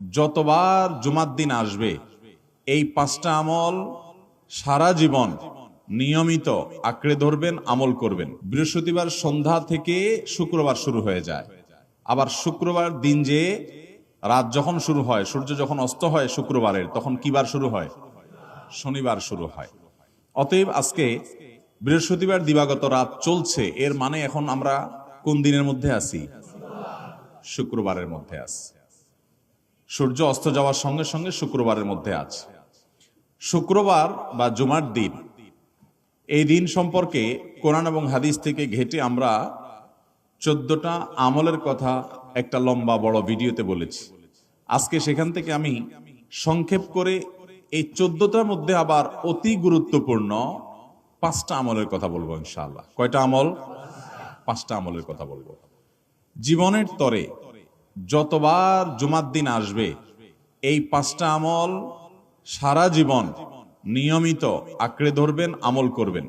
যতবার জুমার দিন আসবে এই 5টা আমল সারা জীবন নিয়মিত আঁকড়ে ধরবেন, আমল করবেন। বৃহস্পতিবার সন্ধ্যা থেকে শুক্রবার শুরু হয়ে যায়, আবার শুক্রবার দিন যে রাত যখন শুরু হয়, সূর্য যখন অস্ত হয় শুক্রবারের, তখন কি বার শুরু হয়? শনিবার শুরু হয়। অতএব আজকে বৃহস্পতিবার দিবাগত রাত চলছে, এর মানে এখন আমরা কোন দিনের মধ্যে আছি? শুক্রবারের মধ্যে আছি। সূর্য অস্ত যাওয়ার সঙ্গে সঙ্গে শুক্রবারের মধ্যে আছে। শুক্রবার বা জুমার দিন, এই দিন সম্পর্কে কোরআন এবং হাদিস থেকে ঘেটে আমরা 14টা আমলের কথা একটা লম্বা বড় ভিডিওতে বলেছি। আজকে সেখান থেকে আমি সংক্ষেপ করে এই 14টার মধ্যে আবার অতি গুরুত্বপূর্ণ 5টা আমলের কথা বলবো ইনশাআল্লাহ। কয়টা আমল? 5টা আমলের কথা বলবো। জীবনের তরে যতবার জুমার দিন আসবে এই 5টা আমল সারা জীবন নিয়মিত আঁকড়ে ধরবেন, আমল করবেন।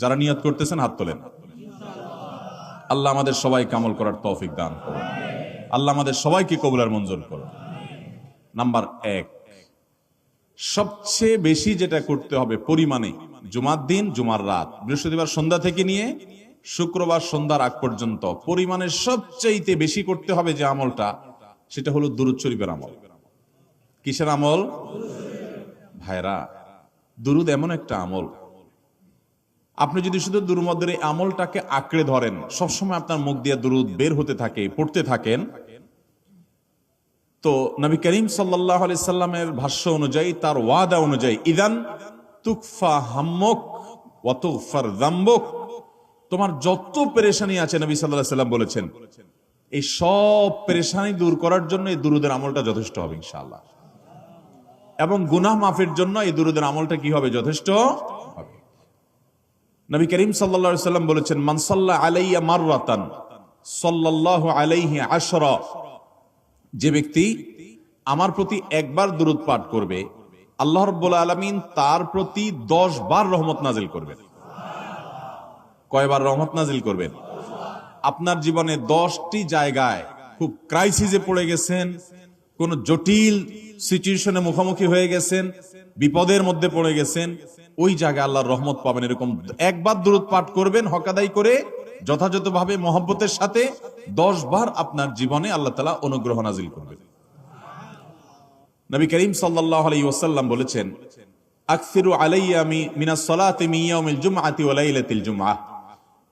যারা নিয়ত করতেছেন হাত তোলেন। আল্লাহ আমাদের সবাইকে আমল করার তৌফিক দান করুন। আল্লাহ আমাদের সবাইকে কবুল আর মঞ্জুর করুন। নাম্বার 1, সবচেয়ে বেশি যেটা করতে হবে পরিমাণে, জুমার দিন জুমার রাত বৃহস্পতিবার সন্ধ্যা থেকে নিয়ে শুক্রবার সন্ধ্যার আগ পর্যন্ত পরিমাণে সবচেয়ে বেশি করতে হবে যে আমলটা, সেটা হলো দুরূদ শরীফের আমল। কিসের আমল? ভাইরা, দুরূদ এমন একটা আমল, আপনি যদি শুধু দুরূদের এই আমলটাকে আঁকড়ে ধরেন, সবসময় আপনার মুখ দিয়ে দুরূদ বের হতে থাকে, পড়তে থাকেন, তো নবী করিম সাল্লাল্লাহু আলাইহি সাল্লামের ভাষ্য অনুযায়ী, তার ওয়াদা অনুযায়ী, ইদান তুকফা হাম্মুক ওয়া তুগফার যামবুক, তোমার যত পেরেশানি আছে নবী সাল্লাল্লাহু আলাইহি সাল্লাম বলেছেন এই সব পেরেশানি দূর করার জন্য এই দুরূদের আমলটা যথেষ্ট হবে ইনশাআল্লাহ। এবং গুনাহ মাফের জন্য এই দুরূদের আমলটা কি হবে? যথেষ্ট হবে। নবী করিম সাল্লাল্লাহু আলাইহি সাল্লাম বলেছেন, মান সাল্লা আলাইয়া মাররাতান সাল্লাল্লাহু আলাইহি আশরা, যে ব্যক্তি আমার প্রতি একবার দুরূদ পাঠ করবে, আল্লাহ রাব্বুল আলামিন তার প্রতি 10 বার রহমত নাজিল করবেন। কয়বার রহমত নাজিল করবেন? আপনার জীবনে 10টি জায়গায় খুব ক্রাইসিসে পড়ে গেছেন, কোন জটিল সিচুয়েশনে মুখোমুখি হয়ে গেছেন, বিপদের মধ্যে পড়ে গেছেন, ওই জায়গায় আল্লাহর রহমত পাবেন। এরকম একবার দুরূদ পাঠ করবেন হকাদাই করে, যথাযথভাবে মহব্বতের সাথে 10 বার আপনার জীবনে আল্লাহ তাআলা অনুগ্রহ নাজিল করবেন। নবী করিম সাল্লাল্লাহু আলাইহি ওয়াসাল্লাম বলেছেন, আকসিরু আলাইয়া মিনাস সালাতি মিন ইয়াউমিল জুমআতি ওয়া লাইলাতিল জুমআহ,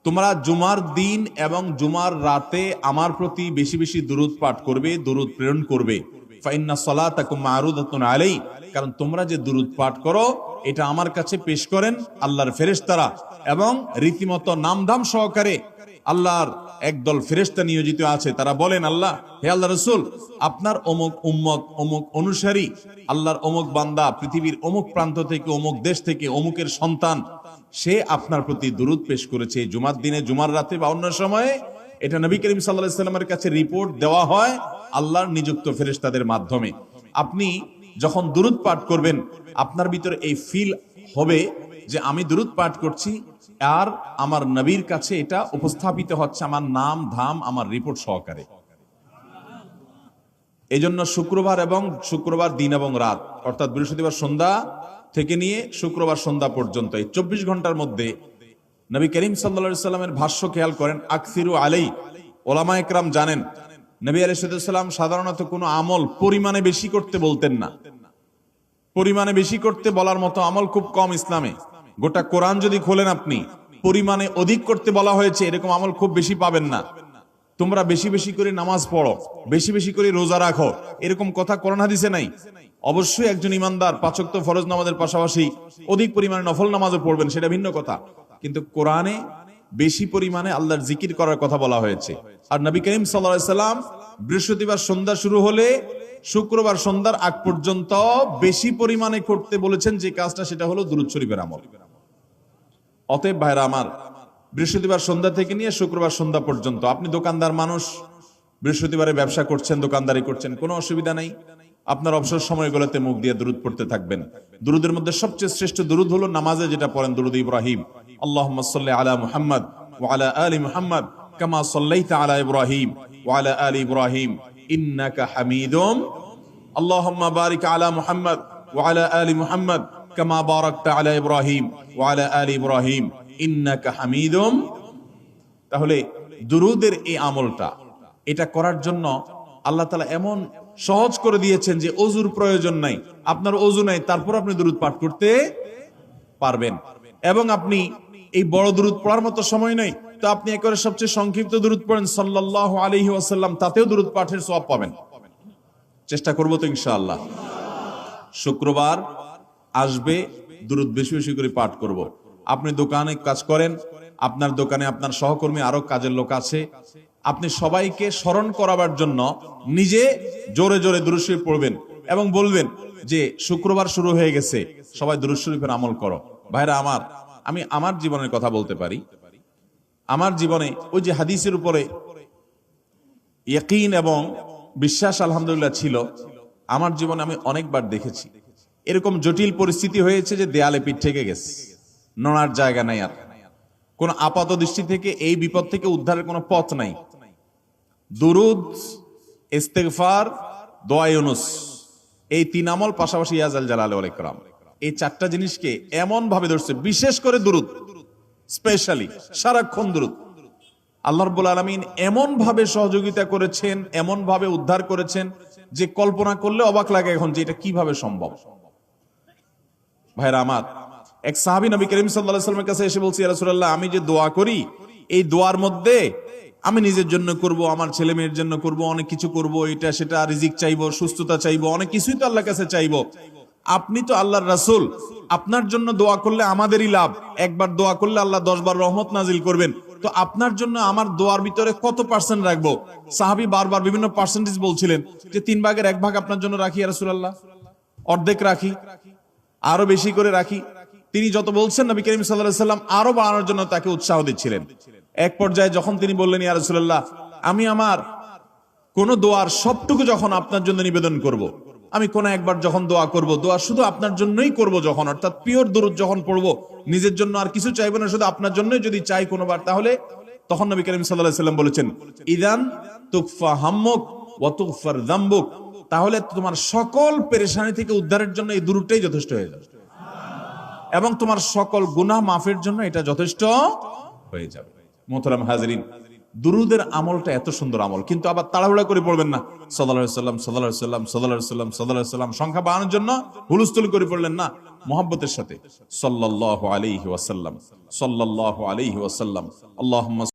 তোমরা জুমার দিন এবং জুমার রাতে আমার প্রতি বেশি বেশি দুরূদ পাঠ করবে, দুরূদ প্রেরণ করবে। ফাইন্না সালাতাকুম মারুদাতুন আলাই, কারণ তোমরা যে দুরূদ পাঠ করো এটা আমার কাছে পেশ করেন আল্লাহর ফেরেশতারা, এবং রীতিমতো নামধাম সহকারে আল্লাহর একদল ফেরেশতা নিয়োজিত আছে। তারা বলেন, আল্লাহ, হে আল্লাহ রাসূল, আপনার অমুক উম্মত, অমুক অনুসারী, আল্লাহর অমুক বান্দা পৃথিবীর অমুক প্রান্ত থেকে, অমুক দেশ থেকে, অমুকের সন্তান, সে আপনার প্রতি দুরূদ পেশ করেছে জুমার দিনে, জুমার রাতে বা অন্য সময়ে। এটা নবী করিম সাল্লাল্লাহু আলাইহি সাল্লামের কাছে রিপোর্ট দেওয়া হয় আল্লাহর নিযুক্ত ফেরেশতাদের মাধ্যমে। আপনি যখন দুরূদ পাঠ করবেন, আপনার ভিতরে এই ফিল হবে যে আমি দুরূদ পাঠ করছি আর আমার নবীর কাছে এটা উপস্থাপিত হচ্ছে আমার নাম ধাম, আমার রিপোর্ট সহকারে। এই জন্য শুক্রবার দিন এবং রাত, অর্থাৎ বৃহস্পতিবার সন্ধ্যা থেকে নিয়ে শুক্রবার সন্ধ্যা পর্যন্ত এই 24 ঘন্টার মধ্যে নবী করিম সাল্লাল্লাহু আলাইহি সাল্লামের ভাষ্য খেয়াল করেন, আকসিরু আলাই। ওলামা একরাম জানেন, নবী আলাইহিস সালাম সাধারণত কোনো আমল পরিমাণে বেশি করতে বলতেন না। পরিমাণে বেশি করতে বলার মতো আমল খুব কম ইসলামে। গোটা কোরআন যদি খোলেন আপনি, পরিমাণে অধিক করতে বলা হয়েছে এরকম আমল খুব বেশি পাবেন না। তোমরা বেশি বেশি করে নামাজ পড়ো, বেশি বেশি করে রোজা রাখো, এরকম কথা কোরআন হাদিসে নাই। অবশ্যই একজন ইমানদার 5 ওয়াক্ত ফরজ নামাজের পাশাপাশি অধিক পরিমাণে নফল নামাজও পড়বেন, সেটা ভিন্ন কথা। কিন্তু কোরআনে বেশি পরিমাণে আল্লাহর জিকির করার কথা বলা হয়েছে। আর নবী করিম সাল্লাল্লাহু আলাইহি সাল্লাম বৃহস্পতিবার সন্ধ্যা শুরু হলে শুক্রবার সন্ধ্যার আগ পর্যন্ত বেশি পরিমাণে করতে বলেছেন যে কাজটা, সেটা হলো দুরূদ শরীফের আমল। অতএব ভাইরা আমার, বৃহস্পতিবার সন্ধ্যা থেকে নিয়ে শুক্রবার সন্ধ্যা পর্যন্ত, আপনি দোকানদার মানুষ, বৃহস্পতিবারে ব্যবসা করছেন, দোকানদারি করছেন, কোনো অসুবিধা নাই। আপনার অবসর সময়গুলোতে মুখ দিয়ে দুরূদ পড়তে থাকবেন। দুরূদের মধ্যে সবচেয়ে শ্রেষ্ঠ দুরূদ হলো নামাজে যেটা পড়েন, দুরূদ ইব্রাহিম, আল্লাহুম্মা সাল্লি আলা মুহাম্মদ ওয়া আলা আলি মুহাম্মদ কামা সাল্লাইতা আলা ইব্রাহিম ওয়া আলা আলি ইব্রাহিম ইন্নাকা হামিদুম আল্লাহুম্মা বারিক আলা মুহাম্মদ ওয়া আলা আলি মুহাম্মদ কামা বারাকতা আলা ইব্রাহিম ওয়া আলা আলি ইব্রাহিম ইন্নাকা হামিদুম। তাহলে দুরুদের এই আমলটা এটা করার জন্য আল্লাহ তাআলা এমন সহজ করে দিয়েছেন যে ওযুর প্রয়োজন নাই। আপনার ওযু নাই, তারপর আপনি দুরুদ পাঠ করতে পারবেন। এবং আপনি এই বড় দুরুদ পড়ার মতো সময় নাই, তো আপনি একেবারে সবচেয়ে সংক্ষিপ্ত দুরুদ পড়েন সাল্লাল্লাহু আলাইহি ওয়াসাল্লাম, তাতেও দুরুদ পাঠের সওয়াব পাবেন। চেষ্টা করব তো ইনশাআল্লাহ। শুক্রবার আসবে, দুরুদ বেশি বেশি করে পাঠ করব। আপনি দোকানে কাজ করেন, আপনার দোকানে আপনার সহকর্মী আরো কাজের লোক আছে, আপনি সবাইকে স্মরণ করাবার জন্য নিজে জোরে জোরে দুরূদ শরীফ পড়বেন এবং বলবেন যে শুক্রবার শুরু হয়ে গেছে, সবাই দুরূদ শরীফের আমল করো। ভাইরা আমার, আমি আমার জীবনের কথা বলতে পারি। আমার জীবনে ওই যে হাদিসের উপরে ইয়াকিন এবং বিশ্বাস আলহামদুলিল্লাহ ছিল। আমার জীবনে আমি অনেকবার দেখেছি এরকম জটিল পরিস্থিতি হয়েছে যে দেয়ালে পিঠ থেকে গেছে, নড়ার জায়গা নাই, আর কোন আপাত দৃষ্টি থেকে এই বিপদ থেকে উদ্ধারের কোনো পথ নাই। দুরুদ, ইস্তেগফার, দোয়া ইউনুস, এই তিন আমল পাশাপাশি ইয়া জাল জালালি ওয়াল ইকরাম, এই চারটা জিনিসকে এমন ভাবে ধরছে, বিশেষ করে দুরুদ, স্পেশালি সারাক্ষণ দুরুদ। আল্লাহ রাব্বুল আলামিন এমন ভাবে সহযোগিতা করেছেন, এমন ভাবে উদ্ধার করেছেন যে কল্পনা করলে অবাক লাগে এখন যে এটা কিভাবে সম্ভব। ভাইরা আমার, এক সাহাবী নবী করিম সাল্লাল্লাহু আলাইহি ওয়াসাল্লামের কাছে এসে বলছে, ইয়া রাসূলুল্লাহ, আমি যে দোয়া করি এই দোয়ার মধ্যে আমি নিজের জন্য করব, আমার ছেলে মেয়ের জন্য করব, অনেক কিছু করব, এটা সেটা, রিজিক চাইবো, সুস্থতা চাইবো, অনেক কিছুই তো আল্লাহর কাছে চাইবো। আপনি তো আল্লাহর রাসূল, আপনার জন্য দোয়া করলে আমাদেরই লাভ, একবার দোয়া করলে আল্লাহ 10 বার রহমত নাজিল করবেন, তো আপনার জন্য আমার দোয়ার ভিতরে কত পার্সেন্ট রাখবো? সাহাবী বারবার বিভিন্ন পার্সেন্টেজ বলছিলেন যে 3 ভাগের 1 ভাগ আপনার জন্য রাখি ইয়া রাসূলুল্লাহ, অর্ধেক রাখি, আরো বেশি করে রাখি। তিনি যত বলছেন নবী করিম সাল্লাল্লাহু আলাইহি ওয়াসাল্লাম আরো বাড়ানোর জন্য তাকে উৎসাহ দিচ্ছিলেন। এক পর্যায়ে যখন তিনি বললেন, ইয়া রাসূলুল্লাহ, আমি আমার কোন দোয়ার সবটুকু যখন আপনার জন্য নিবেদন করব, আমি কোন একবার যখন দোয়া করব, দোয়া শুধু আপনার জন্যই করব যখন, অর্থাৎ পিওর দুরূদ যখন পড়বো, নিজের জন্য আর কিছু চাইবো না, শুধু আপনার জন্যই যদি চাই কোনোবার, তাহলে তখন নবী করিম সাল্লাল্লাহু আলাইহি ওয়াসাল্লাম বলেছেন, ইদান তুকফা হাম্মুক ওয়া তুগফার যামবুক, তাহলে তোমার সকল পেরেশানি থেকে উদ্ধারের জন্য এই দুরূদটাই যথেষ্ট হয়ে যাবে, এবং তোমার সকল গুনাহ মাফের জন্য এটা যথেষ্ট হয়ে যাবে। মোহতারাম হাজরিন, দুরুদের আমলটা এত সুন্দর আমল, কিন্তু আবার তাড়াহুড়া করে পড়বেন না, সাল্লাল্লাহু আলাইহি ওয়াসাল্লাম সাল্লাল্লাহু আলাইহি ওয়াসাল্লাম সাল্লাল্লাহু আলাইহি ওয়াসাল্লাম সাল্লাল্লাহু আলাইহি ওয়াসাল্লাম সংখ্যা বাড়ানোর জন্য হুলস্থুল করে পড়লেন না, মুহাব্বতের সাথে সাল্লাল্লাহু আলাইহি ওয়াসাল্লাম সাল্লাল্লাহু আলাইহি ওয়াসাল্লাম, আল্লাহুম্মা